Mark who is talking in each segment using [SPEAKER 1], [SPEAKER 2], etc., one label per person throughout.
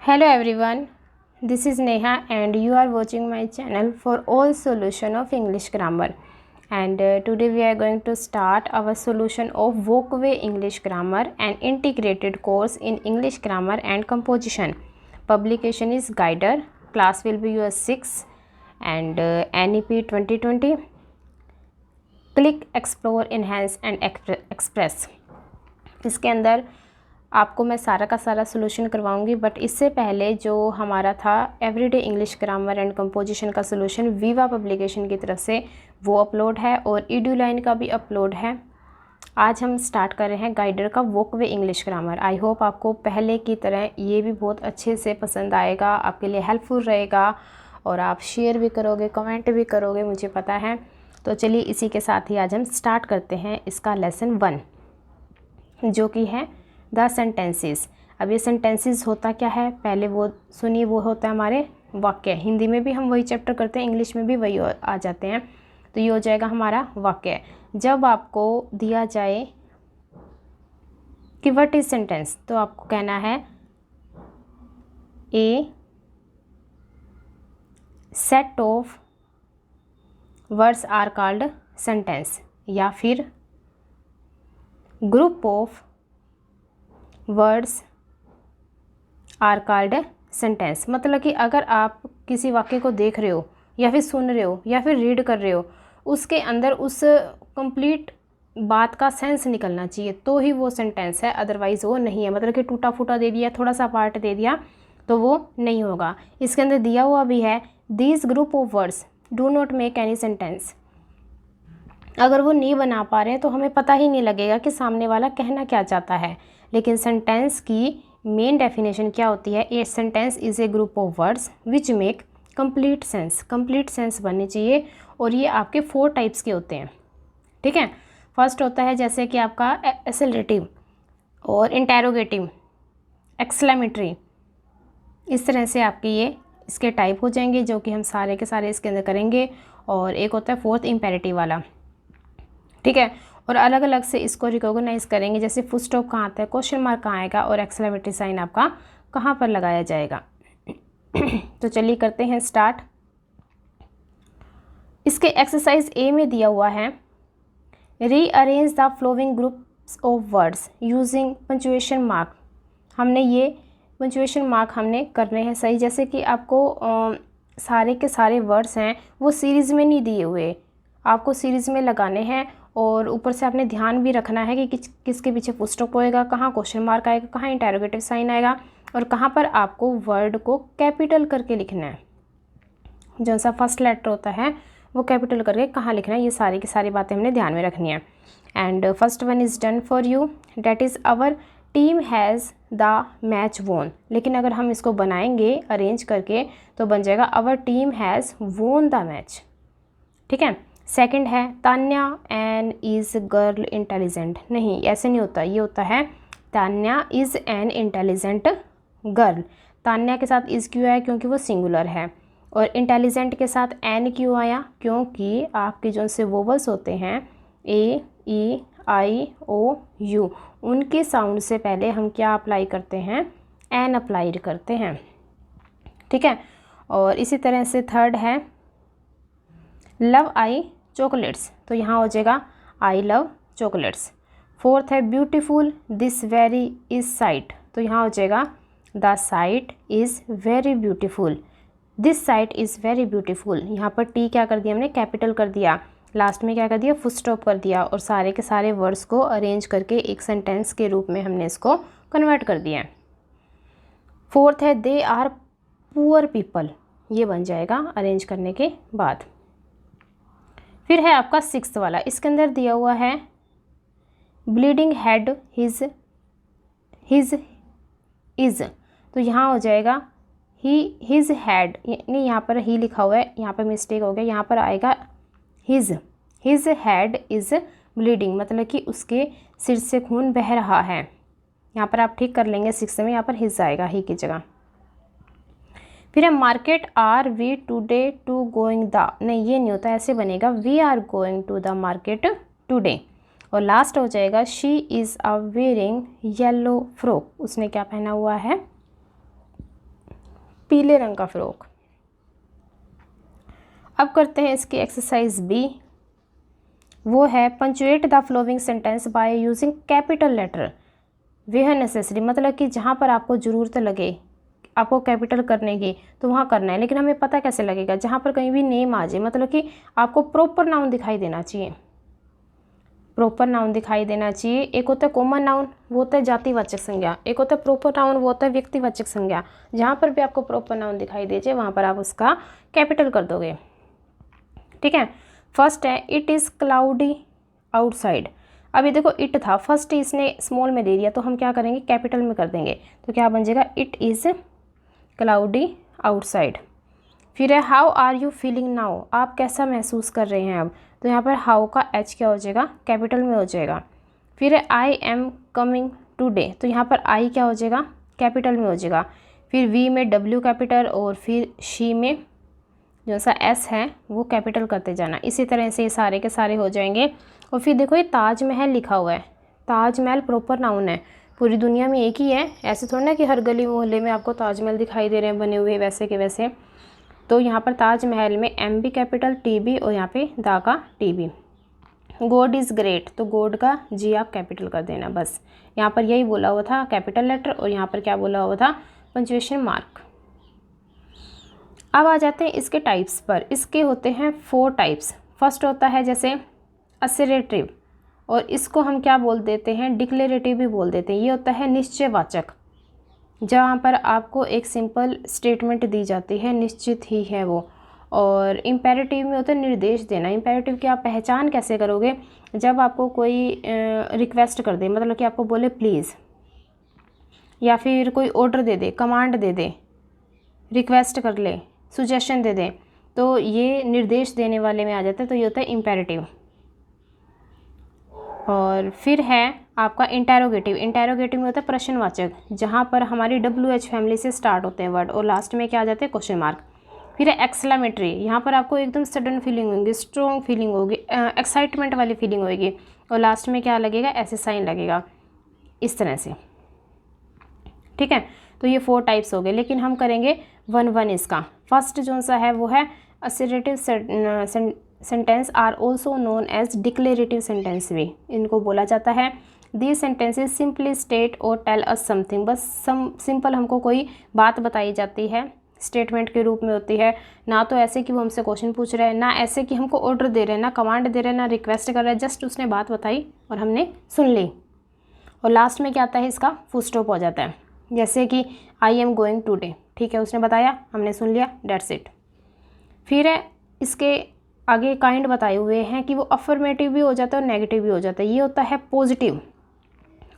[SPEAKER 1] Hello everyone, this is Neha and you are watching my channel for all solution of English grammar. And today we are going to start our solution of Vocaway English Grammar, an integrated course in English grammar and composition. Publication is Guider. Class will be your 6 and NEP 2020. Click, Explore, Enhance and Express. इसके अंदर आपको मैं सारा का सारा solution करवाऊंगी, but इससे पहले जो हमारा था everyday English grammar and composition का सोल्यूशन वीवा पब्लिकेशन की तरफ से वो अपलोड है और ईडुलाइन का भी अपलोड है। आज हम स्टार्ट कर रहे हैं गाइडर का वोकवे इंग्लिश ग्रामर। आई होप आपको पहले की तरह ये भी बहुत अच्छे से पसंद आएगा, आपके लिए हेल्पफुल रहेगा और आप शेयर भी करोगे, कमेंट भी करोगे, मुझे पता है। तो चलिए इसी के साथ ही आज हम स्टार्ट करते हैं इसका लेसन 1 जो कि है द सेंटेंसेस। अब ये सेंटेंसेस होता क्या है पहले वो सुनिए। वो होता है हमारे वाक्य। हिंदी में भी हम वही चैप्टर करते हैं, इंग्लिश में भी वही आ जाते हैं। तो ये हो जाएगा हमारा वाक्य। जब आपको दिया जाए कि व्हाट इज सेंटेंस, तो आपको कहना है a set of words are called sentence, या फिर group of words are called sentence. मतलब कि अगर आप किसी वाक्य को देख रहे हो या फिर सुन रहे हो या फिर रीड कर रहे हो, उसके अंदर उस कंप्लीट बात का सेंस निकलना चाहिए तो ही वो सेंटेंस है, अदरवाइज़ वो नहीं है। मतलब कि टूटा फूटा दे दिया, थोड़ा सा पार्ट दे दिया तो वो नहीं होगा। इसके अंदर दिया हुआ भी है this group of words do not make any sentence. अगर वो नहीं बना पा रहे हैं तो हमें पता ही नहीं लगेगा कि सामने वाला कहना क्या चाहता है। लेकिन सेंटेंस की मेन डेफिनेशन क्या होती है? A sentence is a group of words which make complete sense. Complete sense बननी चाहिए और ये आपके 4 टाइप्स के होते हैं, ठीक है। फर्स्ट होता है जैसे कि आपका एक्सेलरेटिव और इंटेरोगेटिव, एक्सक्लेमेटरी। इस तरह से आपके ये इसके टाइप हो जाएंगे जो कि हम सारे के सारे इसके अंदर करेंगे। और एक होता है फोर्थ इम्पेरेटिव वाला, ठीक है। और अलग अलग से इसको रिकॉग्नाइज करेंगे, जैसे फुल स्टॉप कहाँ आता है, क्वेश्चन मार्क कहाँ आएगा और एक्सक्लेमेटरी साइन आपका कहाँ पर लगाया जाएगा। तो चलिए करते हैं स्टार्ट। इसके एक्सरसाइज ए में दिया हुआ है rearrange the flowing groups of words using punctuation mark. हमने ये पंचुएशन मार्क हमने करने हैं सही। जैसे कि आपको सारे के सारे वर्ड्स हैं वो सीरीज़ में नहीं दिए हुए, आपको सीरीज़ में लगाने हैं। और ऊपर से आपने ध्यान भी रखना है कि किसके पीछे फुल स्टॉप होएगा, कहाँ क्वेश्चन मार्क आएगा, कहाँ इंटेरोगेटिव साइन आएगा और कहाँ पर आपको वर्ड को कैपिटल करके लिखना है। जो सा फर्स्ट लेटर होता है वो कैपिटल करके कहाँ लिखना है, ये सारी की सारी बातें हमने ध्यान में रखनी है। And first one is done for you, that is our team has the match won. लेकिन अगर हम इसको बनाएंगे अरेंज करके तो बन जाएगा our team has won the match, ठीक है। सेकंड है Tanya an is girl intelligent. नहीं, ऐसे नहीं होता, ये होता है Tanya is an intelligent girl. Tanya के साथ इज़ क्यों आया? क्योंकि वो सिंगुलर है। और इंटेलिजेंट के साथ एन क्यों आया? क्योंकि आपके जो से वोवल्स होते हैं ए, ई, आई, ओ, यू, उनके साउंड से पहले हम क्या अप्लाई करते हैं? एन अप्लाई करते हैं, ठीक है। और इसी तरह से थर्ड है लव आई चॉकलेट्स, तो यहाँ हो जाएगा आई लव चॉकलेट्स। फोर्थ है beautiful this very is site, तो यहाँ हो जाएगा the site is very beautiful, this site is very beautiful. यहाँ पर टी क्या कर दिया हमने? कैपिटल कर दिया। लास्ट में क्या कर दिया? फुल स्टॉप कर दिया। और सारे के सारे वर्ड्स को अरेंज करके एक सेंटेंस के रूप में हमने इसको कन्वर्ट कर दिया है। फोर्थ है दे आर पुअर पीपल, ये बन जाएगा अरेंज करने के बाद। फिर है आपका सिक्स्थ वाला, इसके अंदर दिया हुआ है ब्लीडिंग हेड हिज इज़, तो यहाँ हो जाएगा ही हिज हैड। नहीं, यहाँ पर ही लिखा हुआ है, यहाँ पर मिस्टेक हो गया, यहाँ पर आएगा हिज हैड इज़ ब्लीडिंग, मतलब कि उसके सिर से खून बह रहा है। यहाँ पर आप ठीक कर लेंगे सिक्स्थ में, यहाँ पर हिज आएगा ही की जगह। फिर है market are we today to going the, नहीं ये नहीं होता, ऐसे बनेगा we are going to the market today. और लास्ट हो जाएगा she is a wearing yellow frock, उसने क्या पहना हुआ है? पीले रंग का फ्रॉक। अब करते हैं इसकी एक्सरसाइज बी, वो है punctuate the flowing sentence by using capital letter where necessary, मतलब कि जहाँ पर आपको ज़रूरत लगे आपको कैपिटल करने की तो वहाँ करना है, लेकिन हमें पता कैसे लगेगा, जहाँ पर कहीं भी नेम आ जाए, मतलब कि आपको प्रॉपर नाउन दिखाई देना चाहिए, प्रॉपर नाउन दिखाई देना चाहिए। एक होता है कॉमन नाउन, वो होता है जातिवाचक संज्ञा, एक होता है प्रॉपर नाउन, वो होता है व्यक्तिवाचक संज्ञा। जहाँ पर भी आपको प्रॉपर नाउन दिखाई दीजिए वहाँ पर आप उसका कैपिटल कर दोगे, ठीक है। फर्स्ट है इट इज़ क्लाउडी आउटसाइड। अभी देखो इट था, फर्स्ट इसने स्मॉल में दे दिया तो हम क्या करेंगे, कैपिटल में कर देंगे, तो क्या बन जाएगा, इट इज़ क्लाउडी आउटसाइड। फिर है how are you feeling now, आप कैसा महसूस कर रहे हैं अब, तो यहाँ पर हाउ का एच क्या हो जाएगा, कैपिटल में हो जाएगा। फिर है आई एम कमिंग टुडे, तो यहाँ पर आई क्या हो जाएगा, कैपिटल में हो जाएगा। फिर वी में डब्ल्यू कैपिटल और फिर शी में जो सा एस है वो कैपिटल करते जाना। इसी तरह से ये सारे के सारे हो जाएंगे। और फिर देखो ये ताजमहल लिखा हुआ है, ताजमहल प्रॉपर नाउन है, पूरी दुनिया में एक ही है, ऐसे थोड़ा ना कि हर गली मोहल्ले में आपको ताजमहल दिखाई दे रहे हैं बने हुए वैसे के वैसे। तो यहाँ पर ताजमहल में एम भी कैपिटल, टी भी, और यहाँ पे दा का टी भी। गॉड इज़ ग्रेट, तो गॉड का जी आप कैपिटल कर देना बस। यहाँ पर यही बोला हुआ था कैपिटल लेटर, और यहाँ पर क्या बोला हुआ था, पंक्चुएशन मार्क। अब आ जाते हैं इसके टाइप्स पर। इसके होते हैं 4 टाइप्स। फर्स्ट होता है जैसे असरेटिव, और इसको हम क्या बोल देते हैं, डिक्लेरेटिव भी बोल देते हैं। ये होता है निश्चयवाचक, जहाँ पर आपको एक सिंपल स्टेटमेंट दी जाती है, निश्चित ही है वो। और इम्पेरेटिव में होता है निर्देश देना। इम्पेरेटिव की आप पहचान कैसे करोगे, जब आपको कोई रिक्वेस्ट कर दे, मतलब कि आपको बोले प्लीज़, या फिर कोई ऑर्डर दे दे, कमांड दे दे, रिक्वेस्ट कर ले, सुजेशन दे दे, तो ये निर्देश देने वाले में आ जाता है, तो ये होता है इम्पेरेटिव। और फिर है आपका इंटेरोगेटिव। इंटेरोगेटिव में होता है प्रश्नवाचक, जहाँ पर हमारी WH फैमिली से स्टार्ट होते हैं वर्ड, और लास्ट में क्या आ जाते हैं, क्वेश्चन मार्क। फिर है एक्सक्लेमेटरी, यहाँ पर आपको एकदम सडन फीलिंग होगी, स्ट्रॉन्ग फीलिंग होगी, एक्साइटमेंट वाली फीलिंग होगी, और लास्ट में क्या लगेगा, ऐसे साइन लगेगा इस तरह से, ठीक है। तो ये 4 टाइप्स हो गए, लेकिन हम करेंगे 1-1 इसका। फर्स्ट जो सा है वो है assertive sentence are also known as declarative sentence भी इनको बोला जाता है। दी सेंटेंसेज सिंपली स्टेट और टेल अस समथिंग, बस सिंपल हमको कोई बात बताई जाती है, स्टेटमेंट के रूप में होती है, ना तो ऐसे कि वो हमसे क्वेश्चन पूछ रहे हैं, ना ऐसे कि हमको ऑर्डर दे रहे हैं, ना कमांड दे रहे हैं, ना रिक्वेस्ट कर रहे हैं, जस्ट उसने बात बताई और हमने सुन ली। और लास्ट में क्या आता है, इसका फुल स्टॉप हो जाता है, जैसे कि आई एम गोइंग टुडे, ठीक है, उसने बताया, हमने सुन लिया, डेट्स इट। फिर है इसके आगे काइंड बताए हुए हैं कि वो अफर्मेटिव भी हो जाता है और नेगेटिव भी हो जाता है। ये होता है पॉजिटिव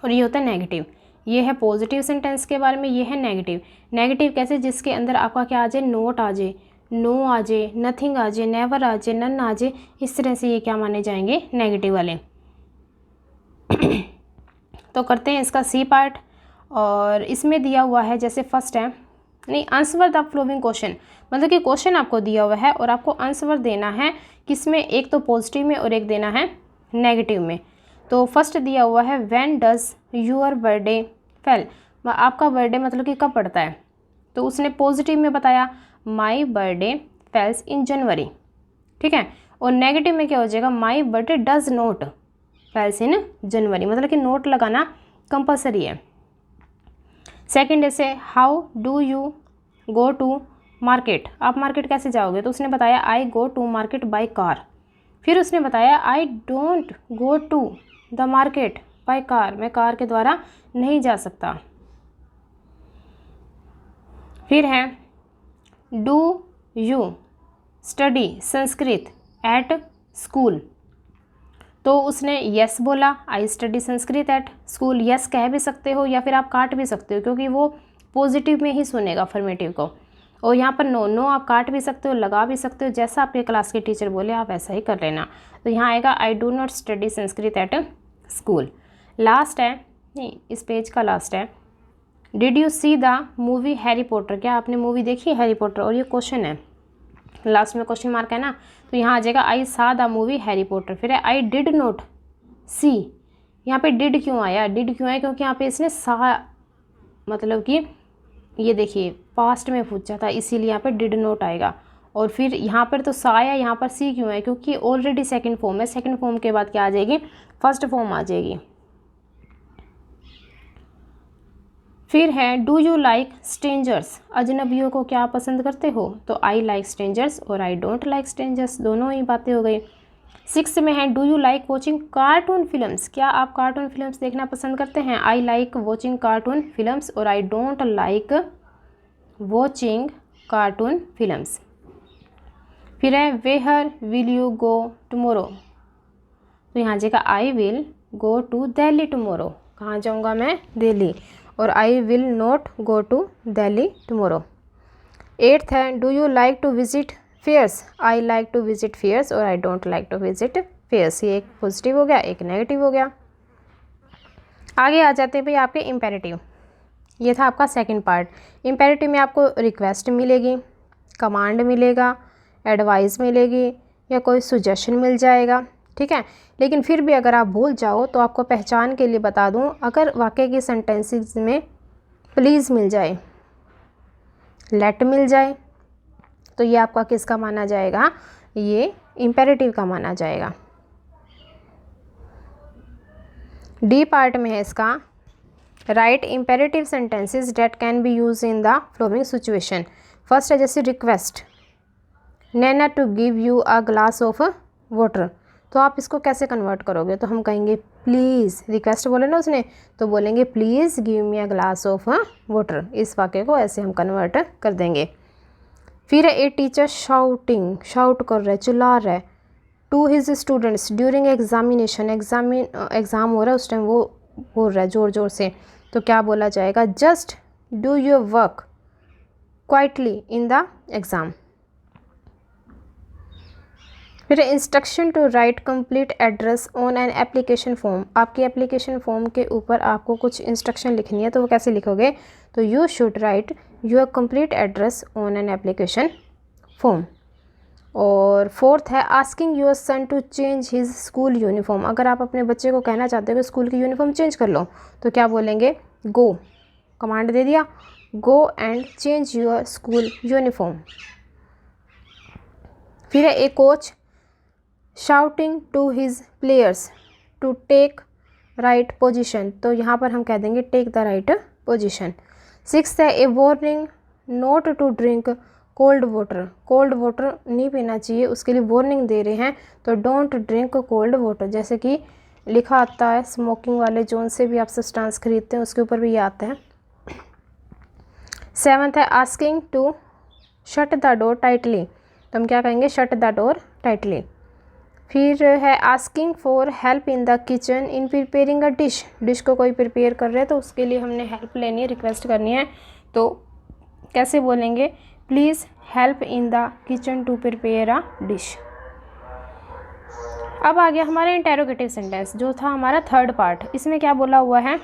[SPEAKER 1] और ये होता है नेगेटिव। ये है पॉजिटिव सेंटेंस के बारे में, ये है नेगेटिव। नेगेटिव कैसे, जिसके अंदर आपका क्या आ जाए, नोट आ जाए, नो आ जाए, नथिंग आ जाए, नेवर आ जाए, नन आ जाए, इस तरह से ये क्या माने जाएंगे, नेगेटिव वाले। तो करते हैं इसका सी पार्ट, और इसमें दिया हुआ है जैसे फर्स्ट है, नहीं, आंसर द फ्लोइंग क्वेश्चन, मतलब कि क्वेश्चन आपको दिया हुआ है और आपको आंसर देना है किसमें, एक तो पॉजिटिव में और एक देना है नेगेटिव में। तो फर्स्ट दिया हुआ है when does your birthday fail, आपका बर्थडे मतलब कि कब पड़ता है, तो उसने पॉजिटिव में बताया माई बर्थडे फेल्स इन जनवरी, ठीक है। और नेगेटिव में क्या हो जाएगा, my birthday does not falls in January, मतलब कि नोट लगाना कंपलसरी है। सेकंड ऐसे how do you go to market, आप मार्केट कैसे जाओगे, तो उसने बताया I go to market by car. फिर उसने बताया I don't go to the market by car, मैं कार के द्वारा नहीं जा सकता। फिर है do you study Sanskrit at school, तो उसने यस बोला, I study Sanskrit at school. Yes कह भी सकते हो या फिर आप काट भी सकते हो, क्योंकि वो पॉजिटिव में ही सुनेगा अफर्मेटिव को। और यहाँ पर नो, नो आप काट भी सकते हो, लगा भी सकते हो, जैसा आपके क्लास के टीचर बोले आप वैसा ही कर लेना। तो यहाँ आएगा I do not study Sanskrit at school. Last है, नहीं इस पेज का लास्ट है, did you see the movie Harry Potter, क्या आपने मूवी देखी हैरी पॉटर, और ये क्वेश्चन है, लास्ट में क्वेश्चन मार्क है ना, तो यहाँ आ जाएगा आई सा द मूवी हैरी पॉटर। फिर है आई डिड नॉट सी, यहाँ पे डिड क्यों आया, डिड क्यों आया, क्योंकि यहाँ पे इसने सा मतलब कि ये देखिए पास्ट में पूछा था, इसीलिए यहाँ पर डिड नॉट आएगा। और फिर यहाँ पर तो सा आया, यहाँ पर सी क्यों है, क्योंकि ऑलरेडी सेकंड फॉर्म है। सेकंड फॉर्म के बाद क्या आ जाएगी, फर्स्ट फॉर्म आ जाएगी। फिर है डू यू लाइक स्ट्रेंजर्स, अजनबियों को क्या पसंद करते हो, तो आई लाइक स्ट्रेंजर्स और आई डोंट लाइक स्ट्रेंजर्स, दोनों ही बातें हो गई। 6 में है do you like watching cartoon films, क्या आप कार्टून फिल्म्स देखना पसंद करते हैं, I like watching cartoon films और I don't like watching cartoon films. फिर है where will you go tomorrow, तो यहाँ जगह I will go to Delhi tomorrow, कहाँ जाऊँगा मैं, दिल्ली, और I will not go to Delhi tomorrow. 8 है do you like to visit fairs, I like to visit fears और I don't like to visit fairs, ये एक पॉजिटिव हो गया, एक नेगेटिव हो गया। आगे आ जाते हैं भाई आपके इम्पेरेटिव। ये था आपका सेकंड पार्ट। इम्पेरेटिव में आपको रिक्वेस्ट मिलेगी, कमांड मिलेगा, एडवाइस मिलेगी या कोई सुजेशन मिल जाएगा, ठीक है। लेकिन फिर भी अगर आप भूल जाओ तो आपको पहचान के लिए बता दूं, अगर वाक्य की सेंटेंसेस में प्लीज़ मिल जाए, लेट मिल जाए, तो ये आपका किसका माना जाएगा, ये इम्पेरेटिव का माना जाएगा। डी पार्ट में है इसका right imperative sentences that can be use in the flowing situation. First है जैसे request, Naina to give you a glass of water, तो आप इसको कैसे कन्वर्ट करोगे, तो हम कहेंगे प्लीज़, रिक्वेस्ट बोले ना उसने, तो बोलेंगे please give me a glass of water, इस वाक्य को ऐसे हम कन्वर्ट कर देंगे। फिर ए टीचर शाउटिंग, शाउट कर रहा है, चिल्ला रहा है, to his students during examination, exam हो रहा है उस टाइम वो बोल रहा है ज़ोर ज़ोर से, तो क्या बोला जाएगा, just do your work quietly in the exam. फिर instruction to write complete address on an application form, आपकी एप्लीकेशन फॉर्म के ऊपर आपको कुछ इंस्ट्रक्शन लिखनी है, तो वो कैसे लिखोगे, तो you should write your complete address on an application form. और फोर्थ है asking your son to change his school uniform, अगर आप अपने बच्चे को कहना चाहते हो कि स्कूल की यूनिफॉर्म चेंज कर लो, तो क्या बोलेंगे, गो, कमांड दे दिया, go and change your school uniform. फिर है a coach shouting to his players to take right position, तो यहाँ पर हम कह देंगे टेक द राइट पोजीशन। 6 है a warning not to drink cold water, cold water नहीं पीना चाहिए, उसके लिए वार्निंग दे रहे हैं, तो डोंट ड्रिंक कोल्ड वाटर, जैसे कि लिखा आता है स्मोकिंग वाले जोन से भी आप सब्सटेंस खरीदते हैं उसके ऊपर भी ये आता है। 7 है asking to shut the door tightly, तो हम क्या कहेंगे, शट द डोर टाइटली। फिर है asking for help in the kitchen in preparing a dish, dish को कोई प्रिपेयर कर रहे हैं तो उसके लिए हमने हेल्प लेनी है, रिक्वेस्ट करनी है, तो कैसे बोलेंगे, please help in the kitchen to prepare a dish. अब आ गया हमारा इंटेरोगेटिव सेंटेंस, जो था हमारा थर्ड पार्ट। इसमें क्या बोला हुआ है,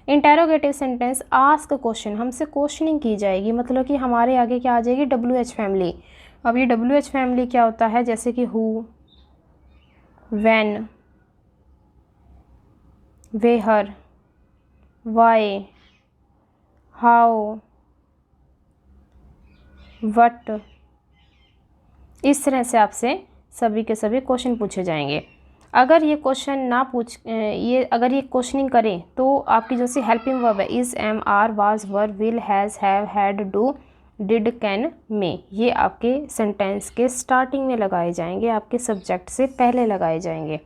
[SPEAKER 1] इंटेरोगेटिव सेंटेंस आस्क क्वेश्चन, हमसे क्वेश्चनिंग की जाएगी, मतलब कि हमारे आगे क्या आ जाएगी, WH फैमिली। अब ये WH फैमिली क्या होता है, जैसे कि who, when, where, why, how, what, इस तरह से आपसे सभी के सभी क्वेश्चन पूछे जाएंगे। अगर ये क्वेश्चन ना अगर ये क्वेश्चनिंग करें तो आपकी जो सी हेल्पिंग वर्ब है, is, am, are, was, were, will, has, have, had, do, did, can, may, ये आपके सेंटेंस के स्टार्टिंग में लगाए जाएंगे, आपके सब्जेक्ट से पहले लगाए जाएंगे,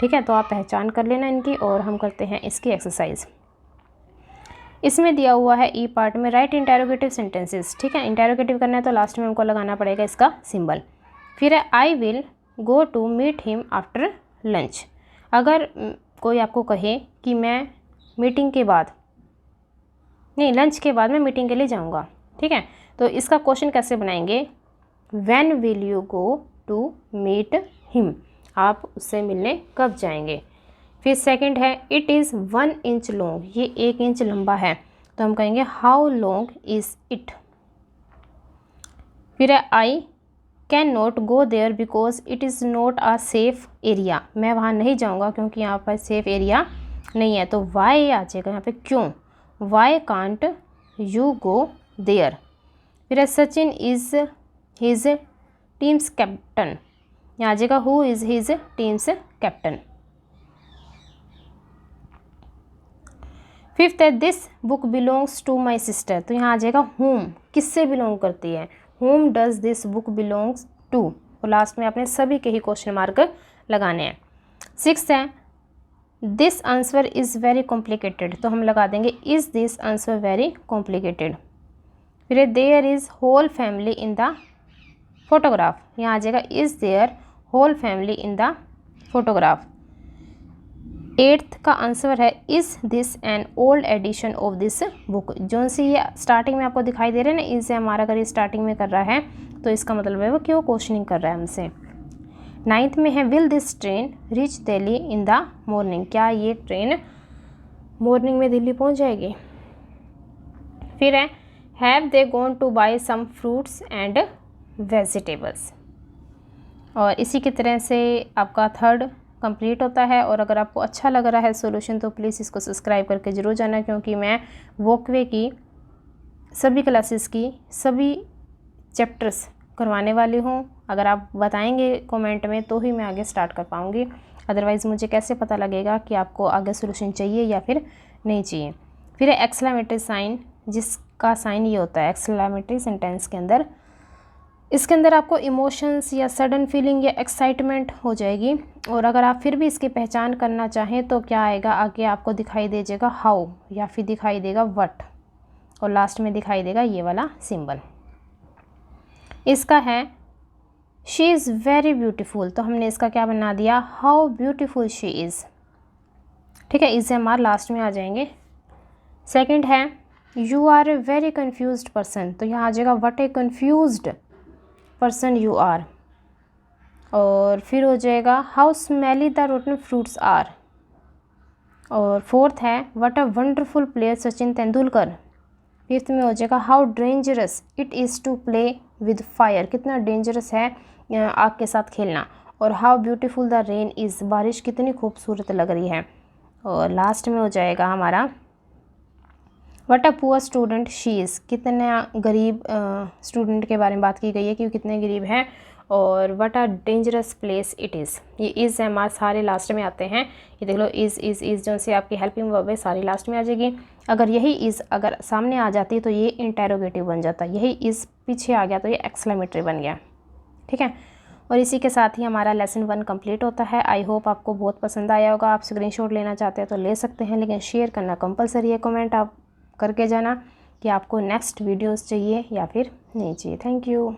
[SPEAKER 1] ठीक है। तो आप पहचान कर लेना इनकी, और हम करते हैं इसकी एक्सरसाइज। इसमें दिया हुआ है ई पार्ट में राइट इंटेरोगेटिव सेंटेंसेस, ठीक है। इंटेरोगेटिव करना है तो लास्ट में हमको लगाना पड़ेगा इसका सिंबल। फिर है I will go to meet him after lunch, अगर कोई आपको कहे कि मैं मीटिंग के बाद, नहीं लंच के बाद मैं मीटिंग के लिए जाऊंगा, ठीक है, तो इसका क्वेश्चन कैसे बनाएंगे, when will you go to meet him, आप उससे मिलने कब जाएंगे। फिर सेकंड है इट इज़ 1 इंच लॉन्ग, ये 1 इंच लंबा है, तो हम कहेंगे हाउ लॉन्ग इज़ इट। फिर है I can not go there because it is not a safe area, मैं वहाँ नहीं जाऊँगा क्योंकि यहाँ पर सेफ एरिया नहीं है, तो वाई आ जाएगा यहाँ पे क्यों, why can't you go there. फिर है Sachin is his team's captain, यहाँ आ जाएगा who is his team's captain. Fifth है this book belongs to my sister, तो यहाँ आ जाएगा होम, किससे बिलोंग करती है, whom does this book belongs to, और लास्ट में आपने सभी के ही क्वेश्चन मार्क लगाने हैं। सिक्स्थ है this answer is very complicated, तो हम लगा देंगे is this answer very complicated. फिर there is whole family in the photograph, यहाँ आ जाएगा is there whole family in the photograph. Eighth का आंसर है is this an old edition of this book, जो सी ये स्टार्टिंग में आपको दिखाई दे रहा है ना, इज़ हमारा अगर ये स्टार्टिंग में कर रहा है तो इसका मतलब है वो क्यों क्वेश्चनिंग कर रहा है हमसे। नाइन्थ में है will this train reach Delhi in the morning, क्या ये ट्रेन मॉर्निंग में दिल्ली पहुंच जाएगी। फिर है have they gone to buy some fruits and vegetables, और इसी की तरह से आपका थर्ड कंप्लीट होता है। और अगर आपको अच्छा लग रहा है सॉल्यूशन तो प्लीज़ इसको सब्सक्राइब करके ज़रूर जाना, क्योंकि मैं वॉकवे की सभी क्लासेस की सभी चैप्टर्स करवाने वाली हूँ। अगर आप बताएंगे कमेंट में तो ही मैं आगे स्टार्ट कर पाऊँगी, अदरवाइज़ मुझे कैसे पता लगेगा कि आपको आगे सॉल्यूशन चाहिए या फिर नहीं चाहिए। फिर है एक्सक्लेमेटरी साइन, जिसका साइन ये होता है एक्सक्लेमेटरी सेंटेंस के अंदर, इसके अंदर आपको इमोशंस या सडन फीलिंग या एक्साइटमेंट हो जाएगी। और अगर आप फिर भी इसकी पहचान करना चाहें तो क्या आएगा, आगे आपको दिखाई दे जाएगा हाउ, या फिर दिखाई देगा व्हाट, और लास्ट में दिखाई देगा ये वाला सिंबल। इसका है शी इज़ वेरी ब्यूटीफुल, तो हमने इसका क्या बना दिया हाउ ब्यूटीफुल शी इज़, ठीक है, इज़ हमारे लास्ट में आ जाएंगे। सेकंड है you are a very confused person, तो यहाँ आ जाएगा what a confused person you are. और फिर हो जाएगा how smelly the rotten fruits are. और फोर्थ है what a wonderful player Sachin Tendulkar. Fifth में हो जाएगा how dangerous it is to play with fire, कितना डेंजरस है आग के साथ खेलना। और how beautiful the rain is, बारिश कितनी खूबसूरत लग रही है। और लास्ट में हो जाएगा हमारा what a poor student she is, कितना गरीब स्टूडेंट के बारे में बात की गई है कि वो कितने गरीब हैं। और what a dangerous place it is, ये इज़ है हमारे सारे लास्ट में आते हैं। ये देख लो इज़ जो से आपकी हेल्पिंग वर्ब है सारी लास्ट में आ जाएगी। अगर यही इज़ अगर सामने आ जाती तो ये इंटेरोगेटिव बन जाता, यही इज़ पीछे आ गया तो ये एक्सक्लेमेटरी बन गया, ठीक है। और इसी के साथ ही हमारा लेसन 1 कंप्लीट होता है। आई होप आपको बहुत पसंद आया होगा। आप स्क्रीनशॉट लेना चाहते हैं तो ले सकते हैं, लेकिन शेयर करना कंपलसरी है। कमेंट आप करके जाना कि आपको नेक्स्ट वीडियोस चाहिए या फिर नहीं चाहिए। Thank you.